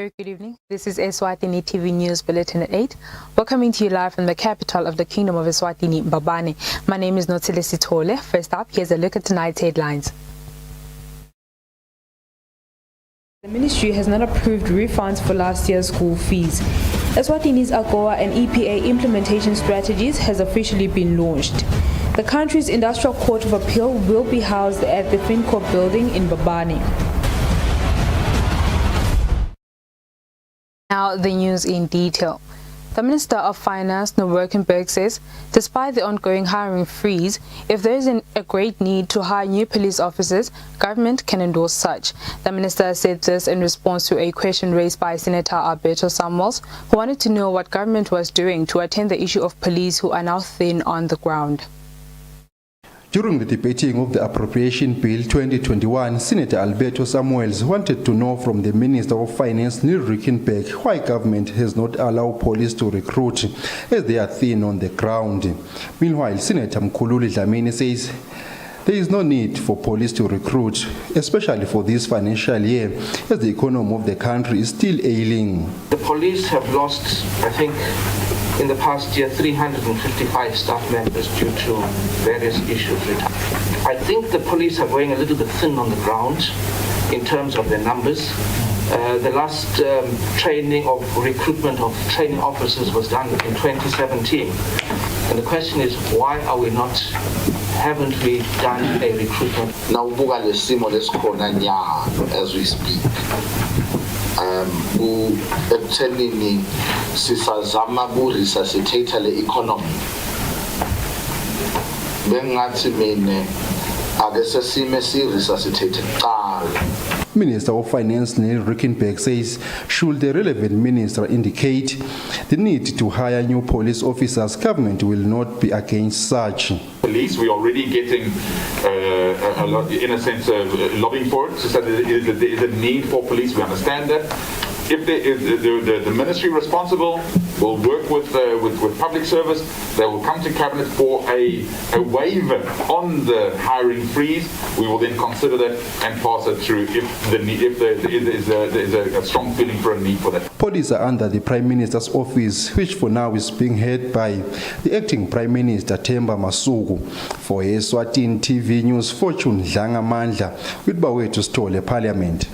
very good evening. This is Eswatini TV News Bulletin at 8. We're coming to you live from the capital of the Kingdom of Eswatini, Mbabane. My name is Notile Sitole. First up, here's a look at tonight's headlines. The ministry has not approved refunds for last year's school fees. Eswatini's AGOA and EPA implementation strategies has officially been launched. The country's Industrial Court of Appeal will be housed at the FinCorp building in Mbabane. Now the news in detail. The Minister of Finance, Noworkenberg, says despite the ongoing hiring freeze, if there is a great need to hire new police officers, government can endorse such. The minister said this in response to a question raised by Senator Alberto Samuels, who wanted to know what government was doing to attend the issue of police who are now thin on the ground. During the debating of the Appropriation Bill 2021, Senator Alberto Samuels wanted to know from the Minister of Finance, Noworkenberg, why government has not allowed police to recruit as they are thin on the ground. Meanwhile, Senator Mkhululi Dlamini says there is no need for police to recruit, especially for this financial year, as the economy of the country is still ailing. The police have lost, I think, in the past year, 355 staff members due to various issues. I think the police are going a little bit thin on the ground in terms of their numbers. The last training of recruitment of training officers was done in 2017. And the question is, why are we not, haven't we done a recruitment? Now, as we speak. Ekuthenini sisazama resuscitate le economy bengathi mina ake sesime resuscitate kuqala. Minister of Finance Noworkenberg says should the relevant minister indicate the need to hire new police officers, government will not be against such. Police, we're already getting a lot, in a sense, lobbying for it. So there is a need for police. We understand that. If the ministry responsible will work with public service, they will come to cabinet for a waiver on the hiring freeze. We will then consider that and pass it through if there is a strong feeling for a need for that. Police are under the Prime Minister's office, which for now is being headed by the acting Prime Minister Themba Masuku. For Eswatini TV News, Fortune Dlangamandla with Bawetu Stole Parliament.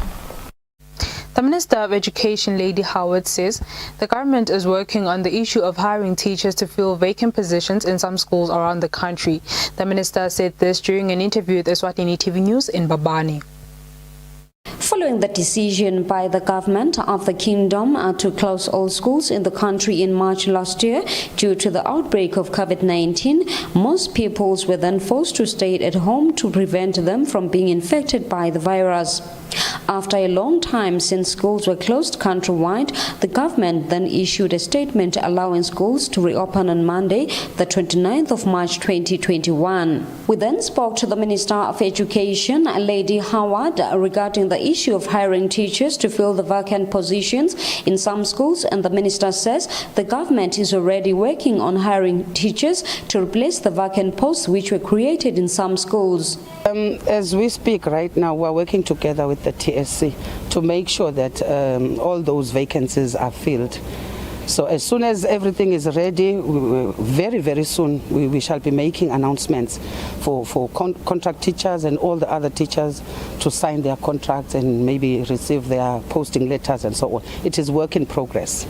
The Minister of Education, Lady Howard, says the government is working on the issue of hiring teachers to fill vacant positions in some schools around the country. The minister said this during an interview with Eswatini TV News in Mbabane. Following the decision by the government of the kingdom to close all schools in the country in March last year due to the outbreak of COVID-19, most pupils were then forced to stay at home to prevent them from being infected by the virus. After a long time since schools were closed countrywide, the government then issued a statement allowing schools to reopen on Monday, the 29th of March 2021. We then spoke to the Minister of Education, Lady Howard, regarding the issue of hiring teachers to fill the vacant positions in some schools, and the minister says the government is already working on hiring teachers to replace the vacant posts which were created in some schools. As we speak right now, we're working together with the TSC to make sure that all those vacancies are filled. So as soon as everything is ready, very, very soon, we shall be making announcements for contract teachers and all the other teachers to sign their contracts and maybe receive their posting letters and so on. It is work in progress.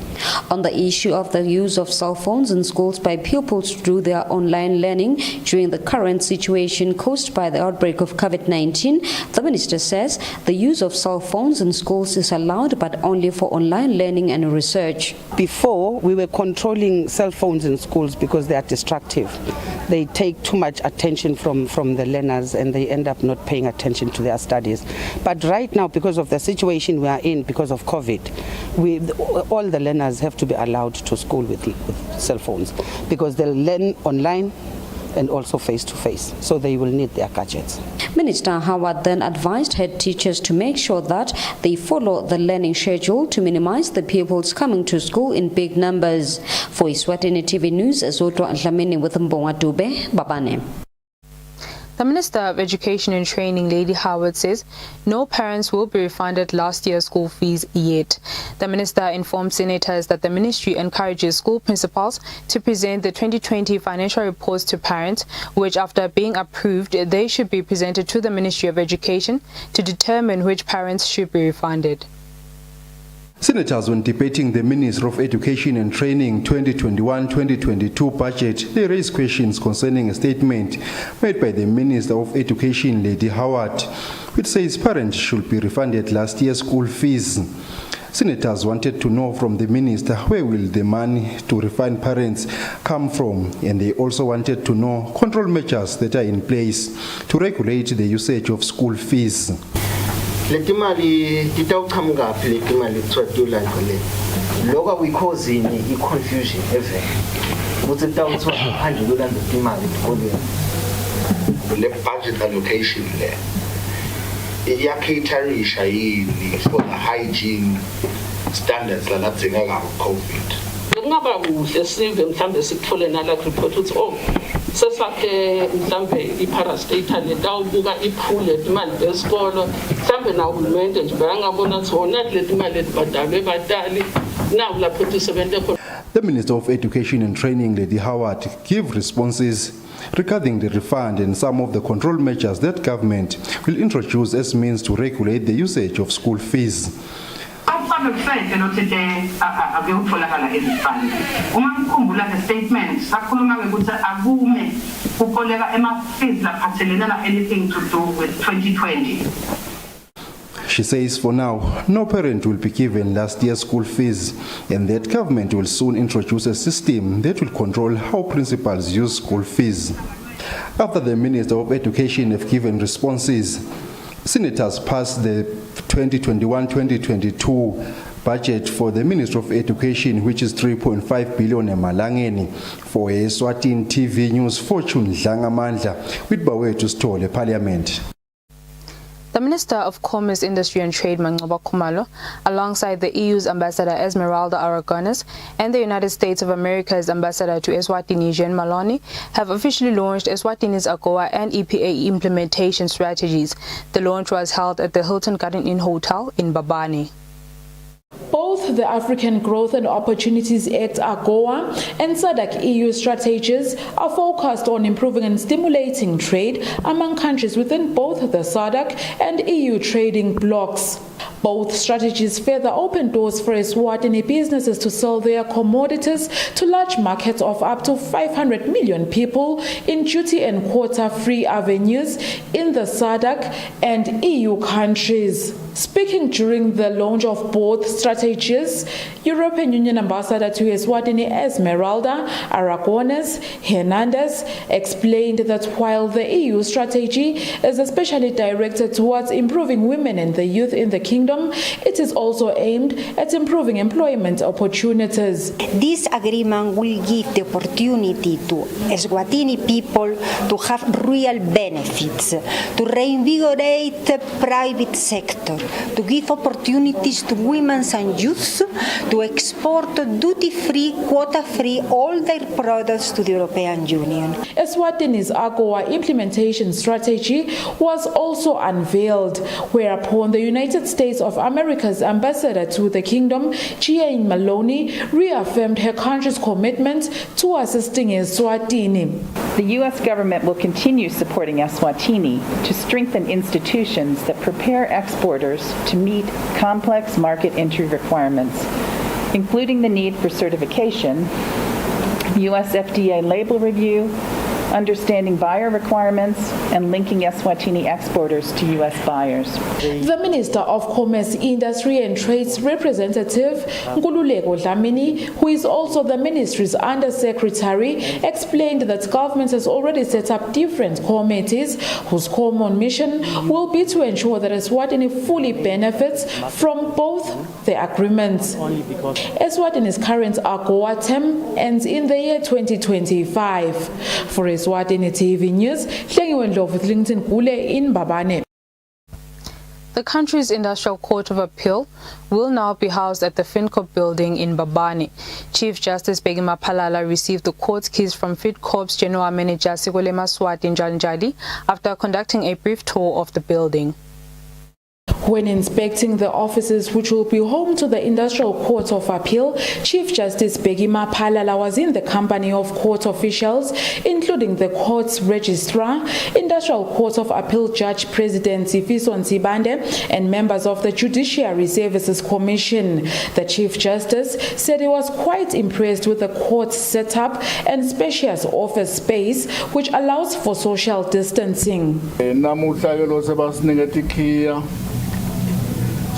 On the issue of the use of cell phones in schools by pupils to do their online learning during the current situation caused by the outbreak of COVID-19, the minister says the use of cell phones in schools is allowed but only for online learning and research. Before, we were controlling cell phones in schools because they are destructive. They take too much attention from the learners and they end up not paying attention to their studies. But right now, because of the situation we are in, because of COVID, all the learners have to be allowed to school with cell phones because they'll learn online and also face-to-face, so they will need their gadgets. Minister Howard then advised head teachers to make sure that they follow the learning schedule to minimize the pupils coming to school in big numbers. For Eswatini TV News, Zoto Dlamini with Mbonga Dube, Mbabane. The Minister of Education and Training, Lady Howard, says no parents will be refunded last year's school fees yet. The minister informed senators that the ministry encourages school principals to present the 2020 financial reports to parents, which after being approved, they should be presented to the Ministry of Education to determine which parents should be refunded. Senators, when debating the Minister of Education and Training 2021-2022 budget, they raised questions concerning a statement made by the Minister of Education, Lady Howard, which says parents should be refunded last year's school fees. Senators wanted to know from the minister where will the money to refund parents come from, and they also wanted to know control measures that are in place to regulate the usage of school fees. Letimali titawuqhamuka phi letimali kuthiwa le lokho kuyikhozini i-confusion evele ukuthi kutawuthiwa ngaphandle kwelanda imali esikoleni le budget allocation le iyakheterisha yini for the hygiene standards laladzingeka ku-COVID. Kungaba kuhle sive mhlambe sikuthole nala report ukuthi sesakhe mhlambe i-parastatal letawubuka iphule imali besikolo mhlambe na uhulumende nje bayangabona ukuthi wona leti imali ezibhadalwe batali nawu lapho tisebenze khona. The Minister of Education and Training, Lady Howard, gave responses regarding the refund and some of the control measures that government will introduce as means to regulate the usage of school fees. Anything to do with 2020. She says for now, no parent will be given last year's school fees, and that government will soon introduce a system that will control how principals use school fees. After the Minister of Education have given responses, senators passed the 2021-2022 budget for the Ministry of Education, which is 3.5 billion emalangeni, for Eswatini TV News Fortune Dlangamandla with Bawethu Stole Parliament. The Minister of Commerce, Industry and Trade, Mancoba Khumalo, alongside the EU's Ambassador Esmeralda Aragones and the United States of America's Ambassador to Eswatini, Jean Maloney, have officially launched Eswatini's AGOA and EPA implementation strategies. The launch was held at the Hilton Garden Inn Hotel in Babane. Both the African Growth and Opportunities Act AGOA and SADC EU strategies are focused on improving and stimulating trade among countries within both the SADC and EU trading blocs. Both strategies further open doors for Eswatini businesses to sell their commodities to large markets of up to 500 million people in duty and quota-free avenues in the SADC and EU countries. Speaking during the launch of both strategies, European Union Ambassador to Eswatini Esmeralda Aragones Hernandez explained that while the EU strategy is especially directed towards improving women and the youth in the kingdom, it is also aimed at improving employment opportunities. This agreement will give the opportunity to Eswatini people to have real benefits, to reinvigorate the private sector, to give opportunities to women and youth to export duty-free, quota-free all their products to the European Union. Eswatini's AGOA implementation strategy was also unveiled, whereupon the United States of America's ambassador to the kingdom, Jean Maloney, reaffirmed her country's commitment to assisting Eswatini. The U.S. government will continue supporting Eswatini to strengthen institutions that prepare exporters to meet complex market entry requirements, including the need for certification, U.S. FDA label review, understanding buyer requirements, and linking Eswatini exporters to U.S. buyers. The Minister of Commerce, Industry and Trade's representative, Nkululeko Dlamini, who is also the ministry's undersecretary, explained that government has already set up different committees whose common mission will be to ensure that Eswatini fully benefits from both the agreements. Eswatini's current AGOA term ends in the year 2025. For Eswatini TV News, Hlengiwe Ndlovu with LinkedIn Kule in Babane. The country's Industrial Court of Appeal will now be housed at the FinCorp building in Mbabane. Chief Justice Bheki Maphalala received the court's keys from FinCorp's General Manager Eswatini after conducting a brief tour of the building. When inspecting the offices which will be home to the Industrial Court of Appeal, Chief Justice Bheki Maphalala was in the company of court officials, including the court's registrar, Industrial Court of Appeal Judge President Sifiso Nsibande, and members of the Judiciary Services Commission. The Chief Justice said he was quite impressed with the court's setup and spacious office space, which allows for social distancing.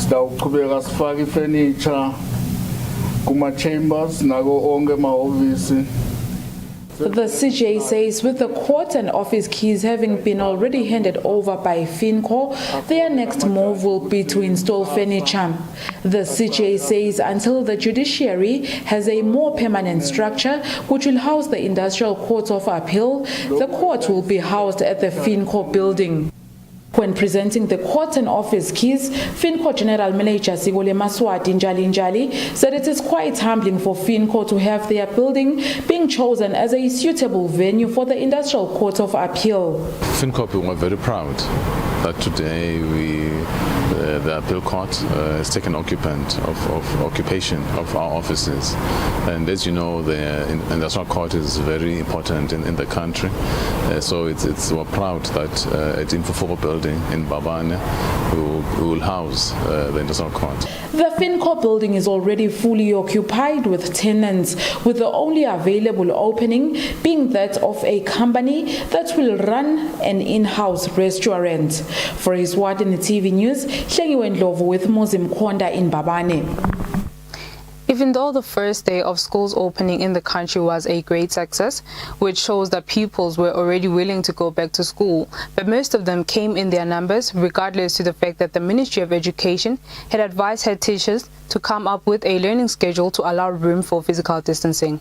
Sitawuqhubeka sifake ifurniture kuma chambers nako onke amahhovisi. The CJ says with the court and office keys having been already handed over by FinCorp, their next move will be to install furniture. The CJ says until the judiciary has a more permanent structure which will house the Industrial Court of Appeal, the court will be housed at the FinCorp building. When presenting the court and office keys, FinCorp General Manager Eswatini said it is quite humbling for FinCorp to have their building being chosen as a suitable venue for the Industrial Court of Appeal. FinCorp, we are very proud that today the appeal court has taken occupation of our offices. And as you know, the Industrial Court is very important in the country. So we're proud that at Info4 building in Mbabane, we will house the Industrial Court. The FinCorp building is already fully occupied with tenants, with the only available opening being that of a company that will run an in-house restaurant. For Eswatini TV News, Hlengiwe Ndlovu with Mozim Konda in Mbabane. Even though the first day of schools opening in the country was a great success, which shows that pupils were already willing to go back to school, but most of them came in their numbers, regardless to the fact that the Ministry of Education had advised head teachers to come up with a learning schedule to allow room for physical distancing.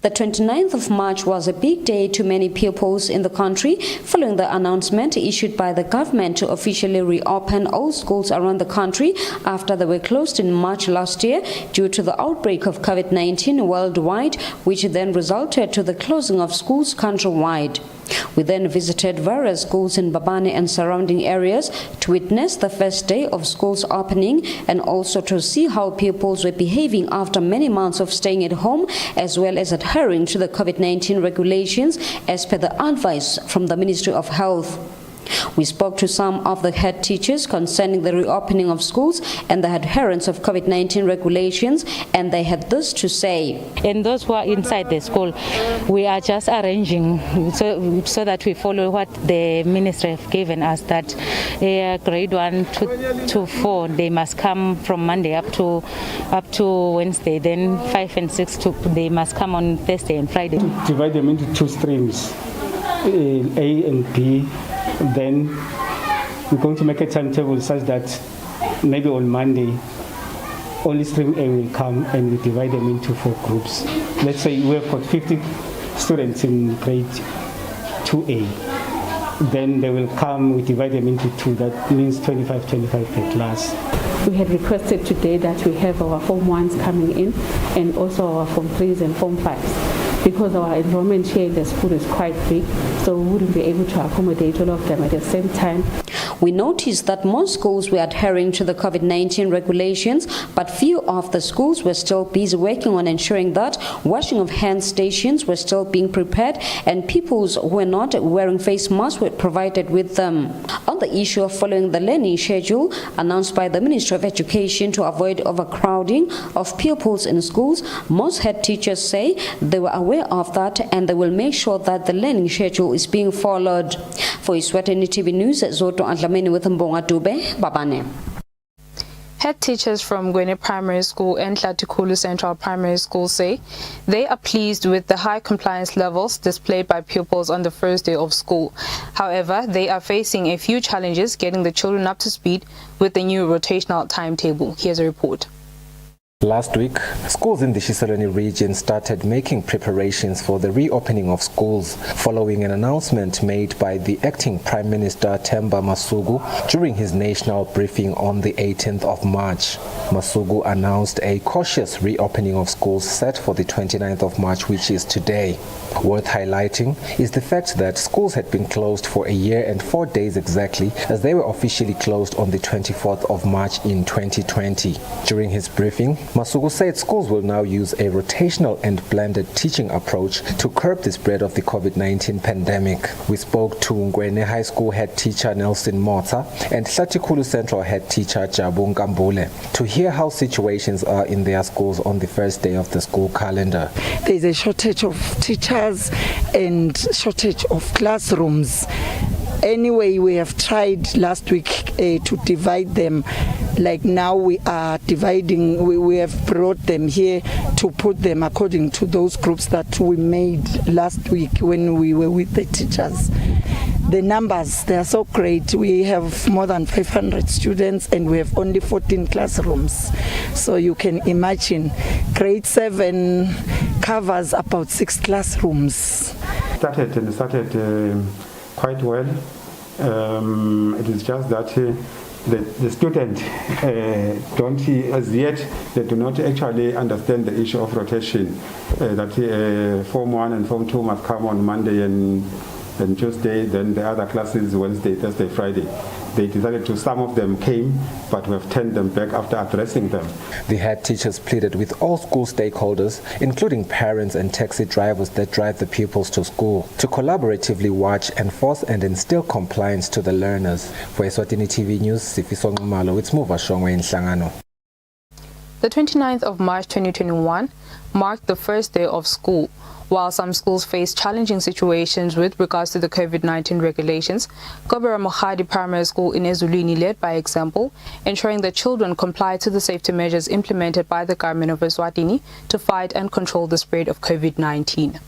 The 29th of March was a big day to many pupils in the country following the announcement issued by the government to officially reopen all schools around the country after they were closed in March last year due to the outbreak of COVID-19 worldwide, which then resulted to the closing of schools countrywide. We then visited various schools in Mbabane and surrounding areas to witness the first day of schools opening and also to see how pupils were behaving after many months of staying at home, as well as adhering to the COVID-19 regulations as per the advice from the Ministry of Health. We spoke to some of the head teachers concerning the reopening of schools and the adherence of COVID-19 regulations, and they had this to say. And those who are inside the school, we are just arranging so that we follow what the ministry have given us, that grade 1 to 4, they must come from Monday up to Wednesday, then 5 and 6 they must come on Thursday and Friday. Divide them into two streams, A and B. Then we're going to make a timetable such that maybe on Monday only stream A will come and we divide them into 4 groups. Let's say we've got 50 students in grade 2A. Then they will come, we divide them into 2. That means 25 per class. We had requested today that we have our Form 1s coming in and also our Form 3s and Form 5s. Because our enrollment here in the school is quite big, so we wouldn't be able to accommodate all of them at the same time. We noticed that most schools were adhering to the COVID-19 regulations, but few of the schools were still busy working on ensuring that washing of hands stations were still being prepared and pupils who were not wearing face masks were provided with them. On the issue of following the learning schedule announced by the Ministry of Education to avoid overcrowding of pupils in schools, most head teachers say they were aware of that and they will make sure that the learning schedule is being followed. For Eswatini TV News, Zoto Andlameni with Mbonga Dube, Mbabane. Head teachers from Gwene Primary School and Hlatikulu Central Primary School say they are pleased with the high compliance levels displayed by pupils on the first day of school. However, they are facing a few challenges getting the children up to speed with the new rotational timetable. Here's a report. Last week, schools in the Shiselweni region started making preparations for the reopening of schools following an announcement made by the acting Prime Minister Themba Masuku during his national briefing on the 18th of March. Masuku announced a cautious reopening of schools set for the 29th of March, which is today. Worth highlighting is the fact that schools had been closed for a year and 4 days exactly, as they were officially closed on the 24th of March in 2020. During his briefing, Masuku said schools will now use a rotational and blended teaching approach to curb the spread of the COVID-19 pandemic. We spoke to Ngwene High School head teacher Nelson Mota and Hlatikulu Central head teacher Jabu Nkambule to hear how situations are in their schools on the first day of the school calendar. There is a shortage of teachers and shortage of classrooms. Anyway, we have tried last week to divide them. Like now we are dividing, we have brought them here to put them according to those groups that we made last week when we were with the teachers. The numbers, they are so great. We have more than 500 students and we have only 14 classrooms. So you can imagine, grade 7 covers about 6 classrooms. Started quite well. It is just that the students don't, as yet, they do not actually understand the issue of rotation. That Form 1 and Form 2 must come on Monday and Tuesday, then the other classes Wednesday, Thursday, Friday. They decided to, some of them came, but we have turned them back after addressing them. The head teachers pleaded with all school stakeholders, including parents and taxi drivers that drive the pupils to school, to collaboratively watch, enforce and instill compliance to the learners. For Eswatini TV News, Sifiso Ngumalo, it's Muva Shongwe in Hlangano. The 29th of March 2021 marked the first day of school. While some schools face challenging situations with regards to the COVID-19 regulations, Gobera Mohadi Primary School in Eswatini led by example, ensuring that children comply to the safety measures implemented by the government of Eswatini to fight and control the spread of COVID-19.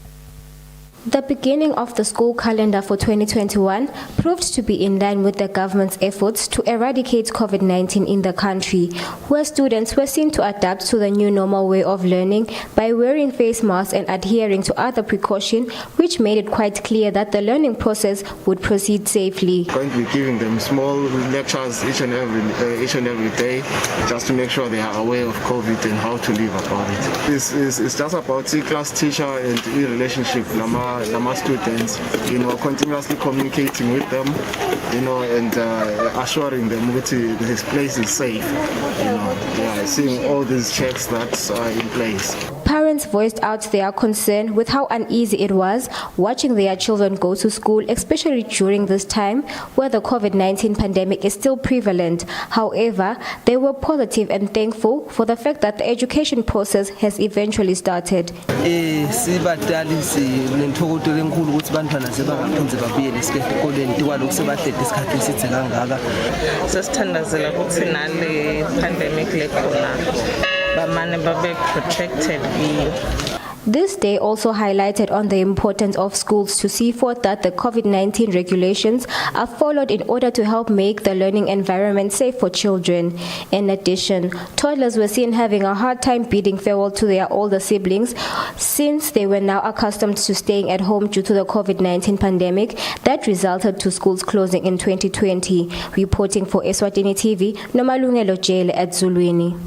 The beginning of the school calendar for 2021 proved to be in line with the government's efforts to eradicate COVID-19 in the country, where students were seen to adapt to the new normal way of learning by wearing face masks and adhering to other precautions, which made it quite clear that the learning process would proceed safely. Going to be giving them small lectures each and every day, just to make sure they are aware of COVID and how to live about it. It's just about the class teacher and the relationship. My students, continuously communicating with them, and assuring them that this place is safe, seeing all these checks that are in place. Parents voiced out their concern with how uneasy it was watching their children go to school, especially during this time where the COVID-19 pandemic is still prevalent. However, they were positive and thankful for the fact that the education process has eventually started. This day also highlighted on the importance of schools to see forth that the COVID-19 regulations are followed in order to help make the learning environment safe for children. In addition, toddlers were seen having a hard time bidding farewell to their older siblings since they were now accustomed to staying at home due to the COVID-19 pandemic that resulted to schools closing in 2020. Reporting for Eswatini TV, Nomalungelo Jele at Zulwini.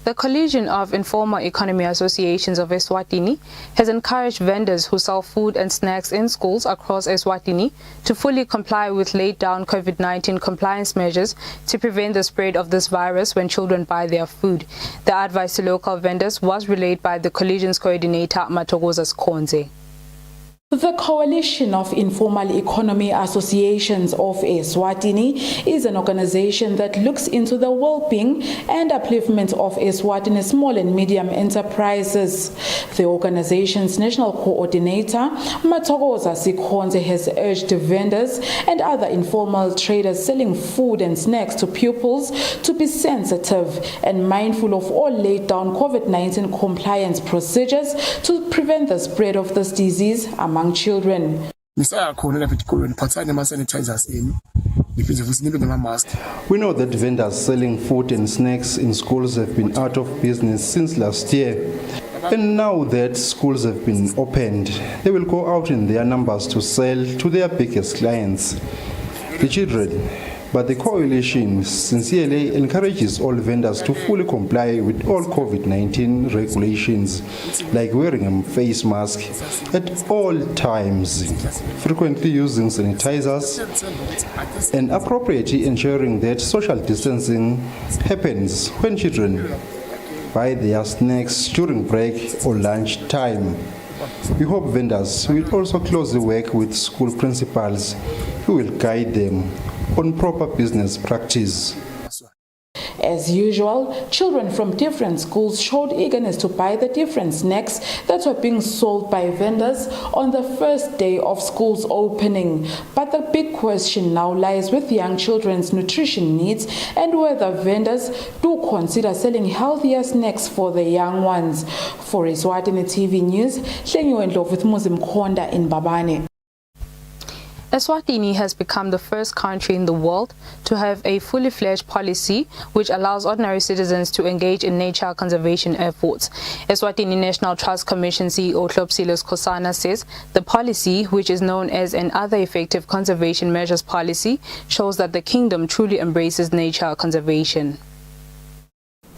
The Coalition of Informal Economy Associations of Eswatini has encouraged vendors who sell food and snacks in schools across Eswatini to fully comply with laid down COVID-19 compliance measures to prevent the spread of this virus when children buy their food. The advice to local vendors was relayed by the Coalition's coordinator, Matogoza Skonze. The Coalition of Informal Economy Associations of Eswatini is an organization that looks into the well-being and upliftment of Eswatini small and medium enterprises. The organization's national coordinator, Matogoza Sikhonze, has urged vendors and other informal traders selling food and snacks to pupils to be sensitive and mindful of all laid down COVID-19 compliance procedures to prevent the spread of this disease among children. We know that vendors selling food and snacks in schools have been out of business since last year. And now that schools have been opened, they will go out in their numbers to sell to their biggest clients, the children. But the coalition sincerely encourages all vendors to fully comply with all COVID-19 regulations, like wearing a face mask at all times, frequently using sanitizers, and appropriately ensuring that social distancing happens when children buy their snacks during break or lunch time. We hope vendors will also closely work with school principals who will guide them on proper business practice. As usual, children from different schools showed eagerness to buy the different snacks that were being sold by vendors on the first day of school's opening. But the big question now lies with young children's nutrition needs and whether vendors do consider selling healthier snacks for the young ones. For Eswatini TV News, Hlengiwe Ndlovu with Muzim Konda in Babane. Eswatini has become the first country in the world to have a fully fledged policy which allows ordinary citizens to engage in nature conservation efforts. Eswatini National Trust Commission CEO Hlopsile Skhosana says the policy, which is known as an Other Effective Conservation Measures Policy, shows that the kingdom truly embraces nature conservation.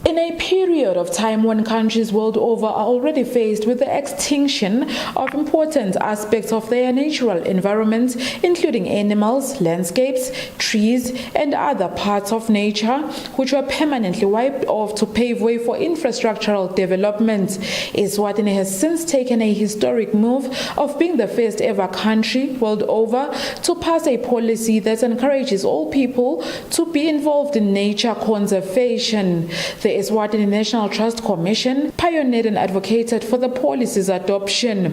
In a period of time when countries world over are already faced with the extinction of important aspects of their natural environments, including animals, landscapes, trees, and other parts of nature, which were permanently wiped off to pave way for infrastructural development, Eswatini has since taken a historic move of being the first ever country world over to pass a policy that encourages all people to be involved in nature conservation. The Eswatini National Trust Commission pioneered and advocated for the policy's adoption.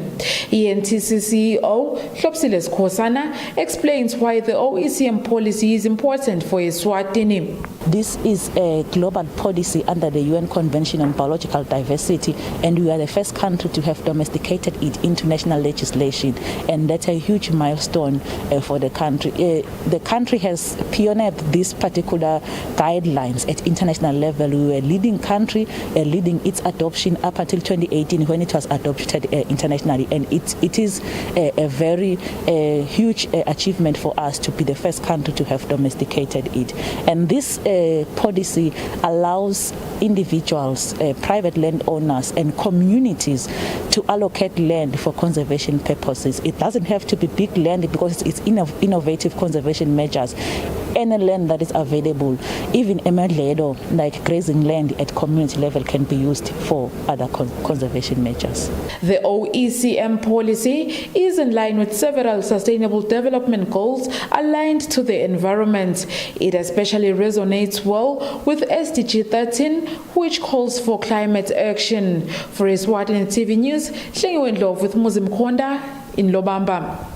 ENTC CEO Hlopsile Skhosana explains why the OECM policy is important for Eswatini. This is a global policy under the UN Convention on Biological Diversity, and we are the first country to have domesticated it into national legislation, and that's a huge milestone for the country. The country has pioneered these particular guidelines at international level. We were leading country, leading its adoption up until 2018 when it was adopted internationally, and it is a very huge achievement for us to be the first country to have domesticated it. And this policy allows individuals, private landowners and communities to allocate land for conservation purposes. It doesn't have to be big land because it's innovative conservation measures. Any land that is available, even emadledo, like grazing land at community level, can be used for other conservation measures. The OECM policy is in line with several sustainable development goals aligned to the environment. It especially resonates well with SDG 13, which calls for climate action. For Eswatini TV News, Hlengiwe Ndlovu with Muzim Konda in Lobamba.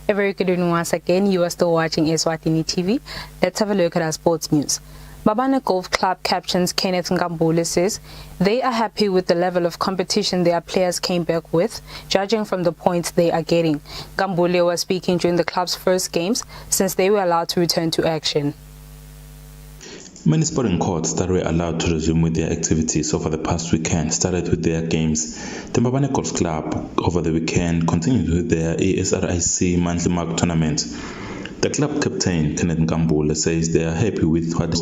A very good evening once again. You are still watching Eswatini TV. Let's have a look at our sports news. Babane Golf Club captains Kenneth Ngambule says they are happy with the level of competition their players came back with, judging from the points they are getting. Ngambule was speaking during the club's first games since they were allowed to return to action. Many sporting courts that were allowed to resume with their activities over the past weekend started with their games. The Babane Golf Club over the weekend continued with their ASRIC monthly mark tournament. The club captain, Kenneth Ngambule, says they are happy with what,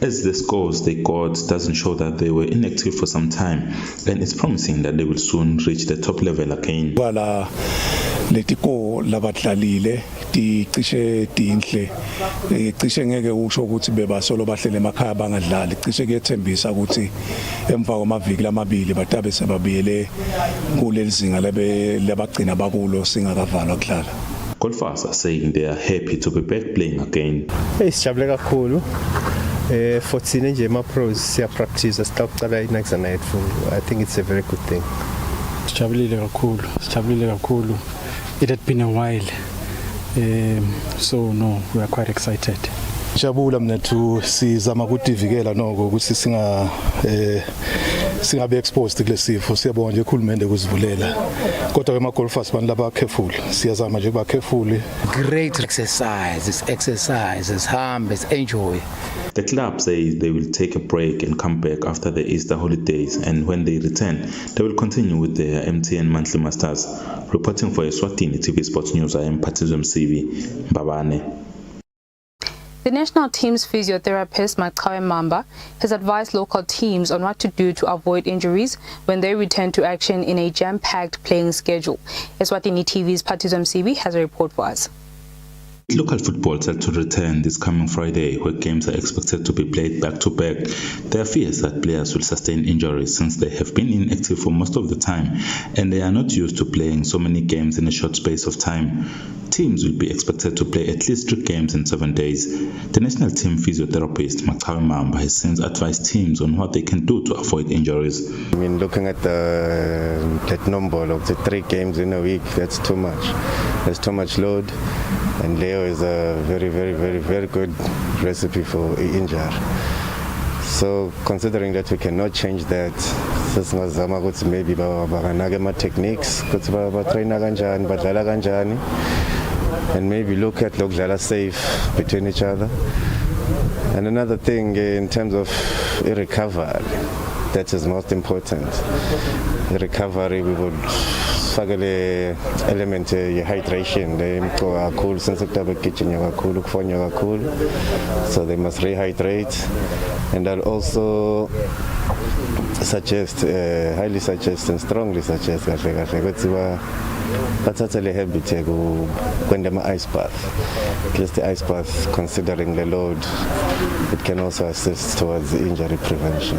as the scores they got doesn't show that they were inactive for some time, and it's promising that they will soon reach the top level again. Letiko labadlalile ticishe tinhle cishe ngeke usho ukuthi bebasolo bahlele emakhaya bangadlali cishe kuyethembisa ukuthi emva kwamaviki lamabili batabe sebabiyele kuleli zinga labagcina bakulo singakavalwa kudlala. Golfers are saying they are happy to be back playing again. Sijabule kakhulu. For thina nje ama-pros siya practice sitaqala next night. I think it's a very good thing. Sijabulile kakhulu. It had been a while So no, we are quite excited. Jabula mnethu sizama ukudivikela noko ukuthi singabe exposed kulesifo. Siyabonga nje ukhulumende ukuzivulela. Kodwa ke ama-golfers bani laba careful. Siyazama nje kuba careful. Great exercise, hambe, enjoy. The club says they will take a break and come back after the Easter holidays, and when they return, they will continue with their MTN monthly masters. Reporting for Eswatini TV Sports News, I am Patizwe Msibi, Mbabane. The national team's physiotherapist, Maqhawe Mamba, has advised local teams on what to do to avoid injuries when they return to action in a jam-packed playing schedule. Eswatini TV's Patizwe Msibi has a report for us. Local football set to return this coming Friday, where games are expected to be played back-to-back. There are fears that players will sustain injuries since they have been inactive for most of the time, and they are not used to playing so many games in a short space of time. Teams will be expected to play at least 3 games in 7 days. The national team physiotherapist, Maqhawe Mamba, has since advised teams on what they can do to avoid injuries. I mean, looking at that number of the 3 games in a week, that's too much. There's too much load. And Leo is a very good recipe for injury. So considering that we cannot change that, maybe techniques, and maybe look at lokudlala safe between each other. And another thing in terms of recovery, that is most important. The recovery, we would fakele element hydration. They cool since cool, so they must rehydrate. And I'll also suggest, highly suggest and strongly suggest but totally happy to go when them ice bath. At least the ice bath, considering the load, it can also assist towards injury prevention.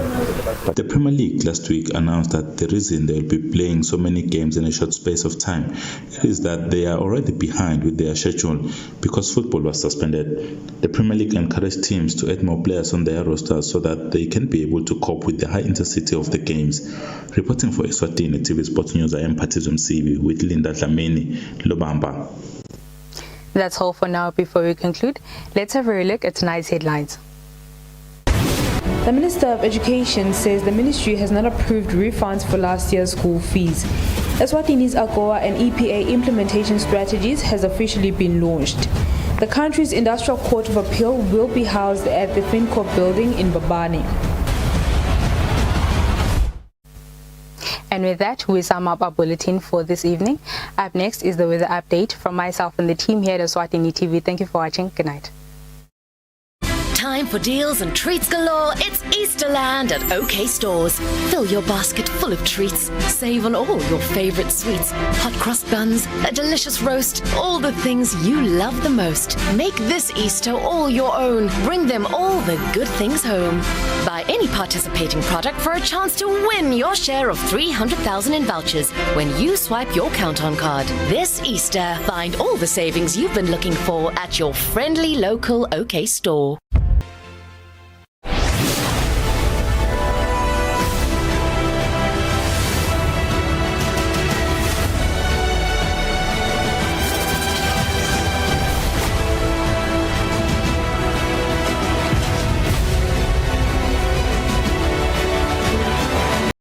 The Premier League last week announced that the reason they will be playing so many games in a short space of time is that they are already behind with their schedule because football was suspended. The Premier League encouraged teams to add more players on their rosters so that they can be able to cope with the high intensity of the games. Reporting for Eswatini TV Sports News, I am Patizwe Msibi with Linda Dlamini Lobamba. That's all for now. Before we conclude, let's have a look at tonight's headlines. The Minister of Education says the ministry has not approved refunds for last year's school fees. Eswatini's AGOA and EPA implementation strategies has officially been launched. The country's Industrial Court of Appeal will be housed at the FinCorp building in Mbabane. And with that, we sum up our bulletin for this evening. Up next is the weather update from myself and the team here at Eswatini TV. Thank you for watching. Good night. Time for deals and treats galore. It's Easterland at OK Stores. Fill your basket full of treats. Save on all your favorite sweets. Hot cross buns, a delicious roast, all the things you love the most. Make this Easter all your own. Bring them all the good things home. Buy any participating product for a chance to win your share of 300,000 in vouchers when you swipe your Count-On card. This Easter, find all the savings you've been looking for at your friendly local OK store.